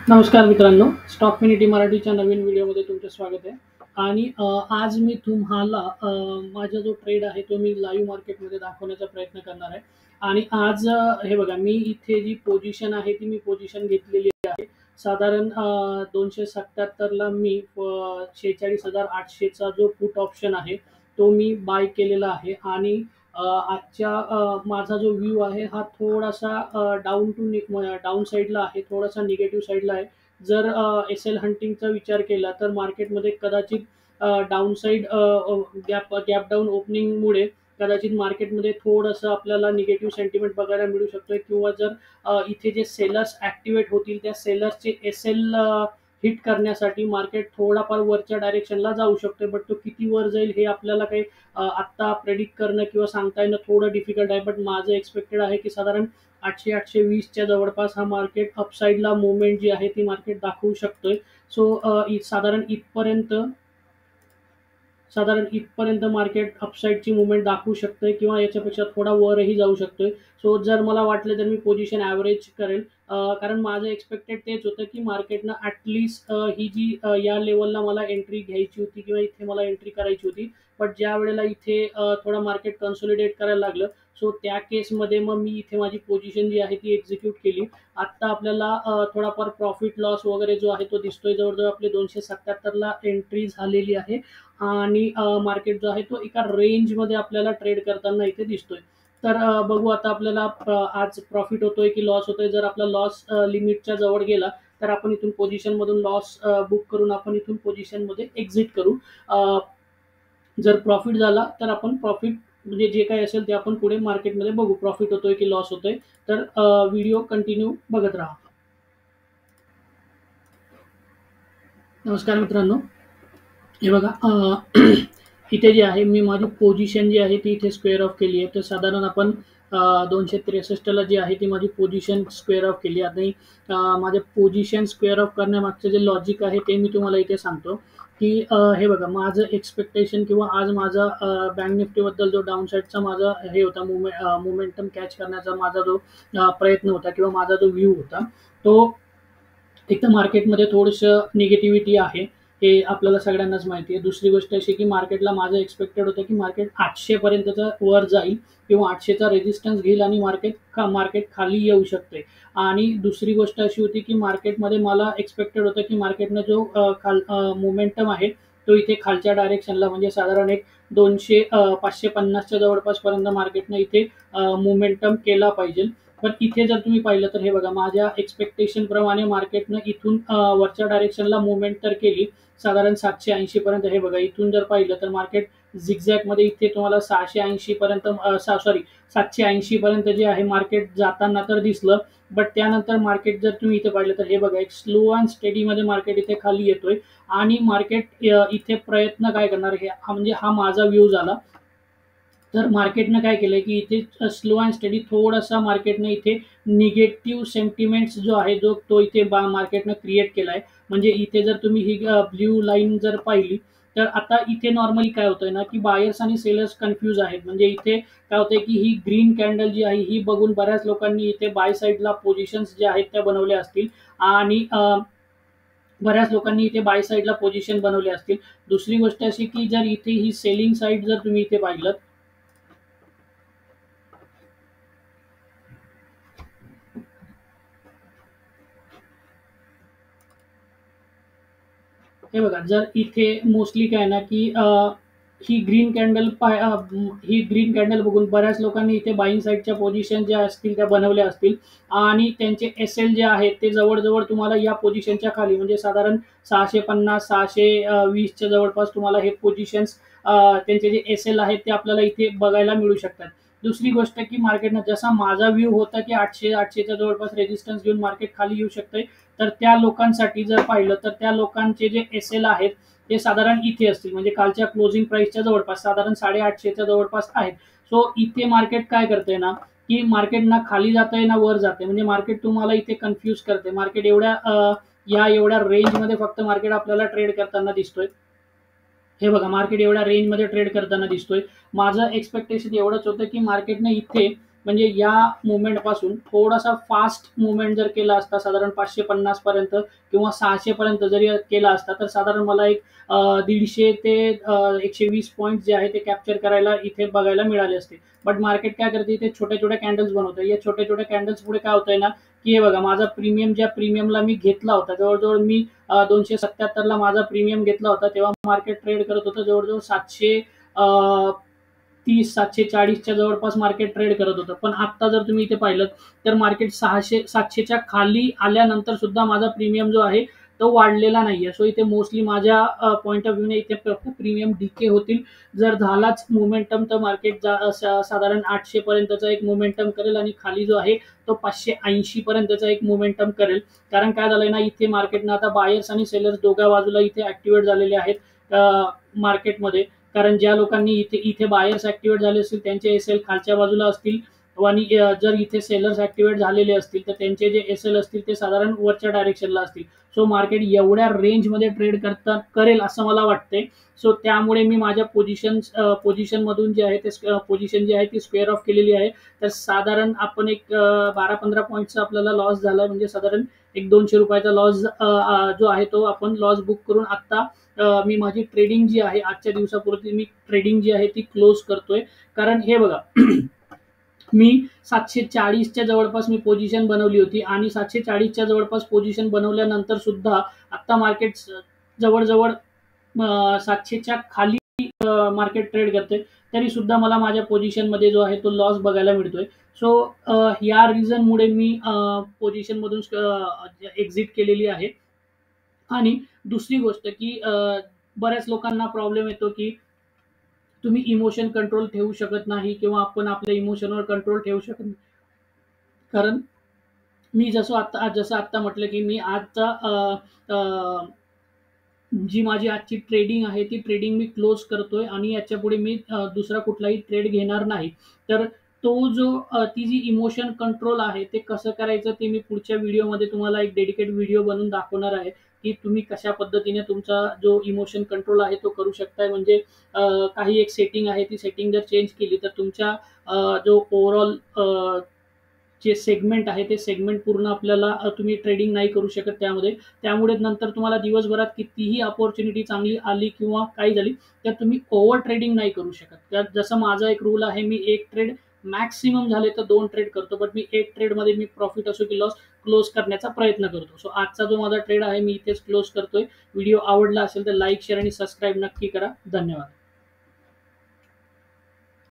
नमस्कार मित्रांनो, स्टॉक मिनिटी मराठीच्या नवीन व्हिडिओमध्ये तुमचं स्वागत आहे. आणि आज मी तुम्हाला माझा जो ट्रेड आहे तो मी लाईव्ह मार्केटमध्ये दाखवण्याचा प्रयत्न करणार आहे. आणि आज हे बघा, मी इथे जी पोझिशन आहे ती मी पोझिशन घेतलेली आहे. साधारण 277ला मी 46,800चा जो पुट ऑप्शन आहे तो मी बाय केलेला आहे. आणि आजच्या माझा जो व्ह्यू आहे हा थोडासा डाउन साईडला आहे, थोडासा निगेटिव्ह साईडला आहे. जर एस-एल हंटिंगचा विचार केला तर मार्केटमध्ये कदाचित down side gap gap down ओपनिंगमुळे कदाचित मार्केटमध्ये थोडंसं आपल्याला निगेटिव्ह सेंटिमेंट बघायला मिळू शकतोय. किंवा जर इथे जे सेलर्स ॲक्टिव्हेट होतील त्या सेलर्सचे एस-एल हिट करण्यासाठी मार्केट थोडाफार वरच्या डायरेक्शनला जाऊ शकतोय. बट तो किती वर जाईल हे आपल्याला काही आत्ता प्रेडिक्ट करणं किंवा सांगता येणं थोडं डिफिकल्ट आहे. बट माझं एक्सपेक्टेड आहे की साधारण 800-820च्या जवळपास हा मार्केट अपसाईडला मुवमेंट जी आहे ती मार्केट दाखवू शकतोय. सो साधारण इथपर्यंत मार्केट अपसाईडची मुवमेंट दाखवू शकतोय किंवा याच्यापेक्षा थोडा वरही जाऊ शकतोय. सो जर मला वाटलं तर मी पोझिशन ॲव्हरेज करेल. कारण माझं एक्सपेक्टेड तेच होतं की मार्केटनं ॲटलीस्ट ही जी या लेवलला मला एंट्री घ्यायची होती किंवा इथे मला एंट्री करायची होती. बट ज्या वेळेला इथे थोडं मार्केट कन्सोलिडेट करायला लागलं, सो त्या केसमध्ये मग मी इथे माझी पोझिशन जी आहे ती एक्झिक्यूट केली. आत्ता आपल्याला थोडाफार प्रॉफिट लॉस वगैरे जो आहे तो दिसतोय. जवळजवळ आपली 277ला एंट्री झालेली आहे. आणि मार्केट जो आहे तो एका रेंजमध्ये आपल्याला ट्रेड करताना इथे दिसतोय. तर बघू आता आपल्याला आज प्रॉफिट होतोय की लॉस होतोय. जर आपला लॉस लिमिटच्या जवळ गेला तर आपण इथून पोझिशनमधून लॉस बुक करून आपण इथून पोझिशनमध्ये एक्झिट करू. जर प्रॉफिट झाला तर आपण प्रॉफिट म्हणजे जे काही असेल ते आपण पुढे मार्केटमध्ये बघू, प्रॉफिट होतोय की लॉस होतोय. तर व्हिडिओ कंटिन्यू बघत राहा. नमस्कार मित्रांनो, हे बघा, इथे जे आहे मी माझी पोझिशन जी आहे ती इथे स्क्वेअर ऑफ केली आहे. तर साधारण आपण 263ला जी आहे ती माझी पोझिशन स्क्वेअर ऑफ केली. आता माझ्या पोझिशन स्क्वेअर ऑफ करण्यामागचं जे लॉजिक आहे ते मी तुम्हाला इथे सांगतो. की हे बघा, माझं एक्सपेक्टेशन किंवा आज माझा बँक निफ्टीबद्दल जो डाऊन साईडचा माझा हे होता मोमेंटम कॅच करण्याचा माझा जो प्रयत्न होता किंवा माझा जो व्ह्यू होता तो, एक तर मार्केटमध्ये थोडंसं निगेटिव्हिटी आहे, हे आपल्याला सगळ्यांनाच माहिती आहे. दुसरी गोष्ट अशी की मार्केटला माझं एक्सपेक्टेड होतं की मार्केट 800पर्यंतचा वर जाईल किंवा 800चा रेझिस्टन्स घेईल आणि मार्केट खाली येऊ शकते. आणि दुसरी गोष्ट अशी होती की मार्केटमध्ये मला एक्सपेक्टेड होतं की मार्केटनं जो मोमेंटम आहे तो इथे खालच्या डायरेक्शनला म्हणजे साधारण एक 550च्या जवळपासपर्यंत मार्केटनं इथे मोमेंटम केला पाहिजे. पण इथे जर तुम्ही पाहिलं तर हे बघा, माझ्या एक्सपेक्टेशन प्रमाणे मार्केटनं इथून वरच्या डायरेक्शनला मुवमेंट तर केली साधारण 780 पर्यंत. हे बघा, इथून जर पाहिलं तर मार्केट झिगझॅगमध्ये इथे तुम्हाला 680 पर्यंत, सॉरी 780 पर्यंत जे आहे मार्केट जाताना तर दिसलं. बट त्यानंतर मार्केट जर तुम्ही इथे पाहिलं तर हे बघा, एक स्लो अँड स्टेडीमध्ये मार्केट इथे खाली येतोय. आणि मार्केट इथे प्रयत्न काय करणार, हे म्हणजे हा माझा व्ह्यू झाला. तर मार्केटनं काय केलंय की इथे स्लो अँड स्टडी थोडासा मार्केटनं इथे निगेटिव्ह सेंटिमेंट्स जो आहे जो तो इथे मार्केटनं क्रिएट केलाय. म्हणजे इथे जर तुम्ही ही ब्ल्यू लाईन जर पाहिली तर आता इथे नॉर्मली काय होतंय ना की बायर्स आणि सेलर्स कन्फ्यूज आहेत. म्हणजे इथे काय होतंय की ही ग्रीन कॅन्डल जी आहे ही बघून बऱ्याच लोकांनी इथे बाय साईडला पोझिशन्स ज्या आहेत त्या बनवल्या असतील. आणि बऱ्याच लोकांनी इथे बाय साईडला पोझिशन बनवले असतील. दुसरी गोष्ट अशी की जर इथे ही सेलिंग साईड जर तुम्ही इथे पाहिलं, हे बघा, जर इथे मोस्टली काय ना की ही ग्रीन कॅन्डल ही ग्रीन कॅन्डल बघून बऱ्याच लोकांनी इथे बाईंग साईडच्या पोझिशन ज्या असतील त्या बनवल्या असतील. आणि त्यांचे एस-एल जे आहेत ते जवळजवळ तुम्हाला या पोझिशनच्या खाली म्हणजे साधारण 650 620च्या जवळपास तुम्हाला हे पोझिशन्स त्यांचे जे एस-एल आहेत ते आपल्याला इथे बघायला मिळू शकतात. दुसरी गोष्ट की मार्केटनं जसा माझा व्ह्यू होता की 800-800च्या जवळपास रेझिस्टन्स घेऊन मार्केट खाली येऊ शकतंय. तर त्या लोकांसाठी जर पाहिलं तर त्या लोकांचे जे एस-एल आहेत ते साधारण इथे असतील म्हणजे कालच्या क्लोजिंग प्राइसच्या जवळपास साधारण 850च्या जवळपास आहेत. सो इथे मार्केट काय करते ना की मार्केट ना खाली जाते ना वर जाते, म्हणजे मार्केट तुम्हाला इथे कन्फ्यूज करते. मार्केट या एवढ्या रेंजमध्ये फक्त मार्केट आपल्याला ट्रेड करताना दिसतोय. हे बघा, मार्केट एवढ्या रेंजमध्ये ट्रेड करताना दिसतोय. माझं एक्सपेक्टेशन एवढंच होतं की मार्केटनं इथे म्हणजे या मूव्हमेंटपासून थोडासा फास्ट मूव्हमेंट जर केला असता, साधारण 550 पर्यंत किंवा 600 पर्यंत जरी केला असता, तर साधारण मला एक 150 ते 120 पॉइंट जे आहे ते कॅप्चर करायला इथे बघायला मिळाले असते. बट मार्केट काय करते, इथे छोट्या-छोट्या कॅन्डल्स बनवतं. या छोट्या-छोट्या कॅन्डल्स पुढे काय होतंय ना, की हे बघा माझा प्रीमियम ज्या प्रीमियमला मी घेतला होता, जवळ-जवळ मी 277 ला माझा प्रीमियम घेतला होता. तेव्हा मार्केट ट्रेड करत होतं जवळ-जवळ 700 30 740च्या जवळपास मार्केट ट्रेड करत होतं. पण आता जर तुम्ही इथे पाहिलं तर मार्केट 700च्या खाली आल्यानंतर सुद्धा माझा प्रीमियम जो आहे तो वाढलेला नाहीये. सो इथे मोस्टली माझ्या पॉइंट ऑफ व्ह्यूने इथे प्रीमियम डीके होतील. जर झालाच मोमेंटम तर मार्केट साधारण 800 पर्यंतचा एक मोमेंटम करेल आणि खाली जो आहे तो 580 पर्यंतचा एक मोमेंटम करेल. कारण काय झालंय ना, इथे मार्केटनं आता बायर्स आणि सेलर्स दोघ्या बाजूला इथे ऍक्टिव्हेट झालेले आहेत मार्केटमध्ये. कारण ज्या लोकांनी इथे इथे बायर्स ऍक्टिव्हेट झाले असतील त्यांचे एसएल खालच्या बाजूला असतील आणि जर इथे सेलर्स ऍक्टिव्हेट झालेले असतील तर त्यांचे जे एसएल असतील ते साधारण वरच्या डायरेक्शनला असतील. सो मार्केट एवढ्या रेंजमध्ये ट्रेड करेल असं मला वाटतंय. सो त्यामुळे मी माझ्या पोझिशन मधून जे आहे ते पोझिशन जी आहे ती स्क्वेअर ऑफ केलेली आहे. तर साधारण आपण एक 12-15 पॉईंटचा आपल्याला लॉस झाला, म्हणजे साधारण एक ₹200 लॉस जो आहे तो आपण लॉस बुक करून आता मी माझी ट्रेडिंग जी आहे आजच्या दिवसापुरती मी ट्रेडिंग जी आहे ती क्लोज करतोय. कारण हे बघा मी 740च्या जवळपास मी पोझिशन बनवली होती आणि 740च्या जवळपास पोझिशन बनवल्यानंतर सुद्धा आता मार्केट जवळ-जवळ 700च्या खाली मार्केट ट्रेड करते, तरी सुद्धा मला माझ्या पोझिशनमध्ये जो आहे तो लॉस बघायला मिळतोय. सो या रिझनमुळे मी पोझिशनमधून एक्झिट केलेली आहे. आणि दुसरी गोष्ट की बऱ्याच लोकांना प्रॉब्लेम येतो की तुम्ही इमोशन कंट्रोल ठेवू शकत नाही किंवा आपण आपल्या इमोशनवर कंट्रोल ठेवू शकत नाही. कारण मी जसं आता म्हटलं की मी आजचा जी माझी आजची ट्रेडिंग आहे ती ट्रेडिंग मी क्लोज करतोय आणि याच्यापुढे मी दुसरा कुठलाही ट्रेड घेणार नाही. तर तो जो ती जी इमोशन कंट्रोल आहे ते कसं करायचं ते मी पुढच्या व्हिडिओमध्ये तुम्हाला एक डेडिकेट व्हिडिओ बनवून दाखवणार आहे, की तुम्ही कशा पद्धतीने तुमचा जो इमोशन कंट्रोल आहे तो करू शकताय. म्हणजे काही एक सेटिंग आहे ती सेटिंग जर चेंज केली तर तुमच्या जो ओव्हरऑल जे सेगमेंट आहे ते सेगमेंट पूर्ण आपल्याला तुम्ही ट्रेडिंग नाही करू शकत त्यामध्ये. त्यामुळे नंतर तुम्हाला दिवसभरात कितीही अपॉर्च्युनिटी चांगली आली किंवा काही झाली, तर तुम्ही ओव्हर ट्रेडिंग नाही करू शकत. तर जसं माझा एक रूल आहे, मी एक ट्रेड मॅक्सिमम झाले तर 2 ट्रेड करतो. बट मी एक ट्रेडमध्ये मी प्रॉफिट असो की लॉस क्लोज करण्याचा प्रयत्न करतो. सो आजचा जो माझा ट्रेड आहे मी इथेच क्लोज करतोय. व्हिडिओ आवडला असेल तर लाईक, शेअर आणि सबस्क्राईब नक्की करा. धन्यवाद.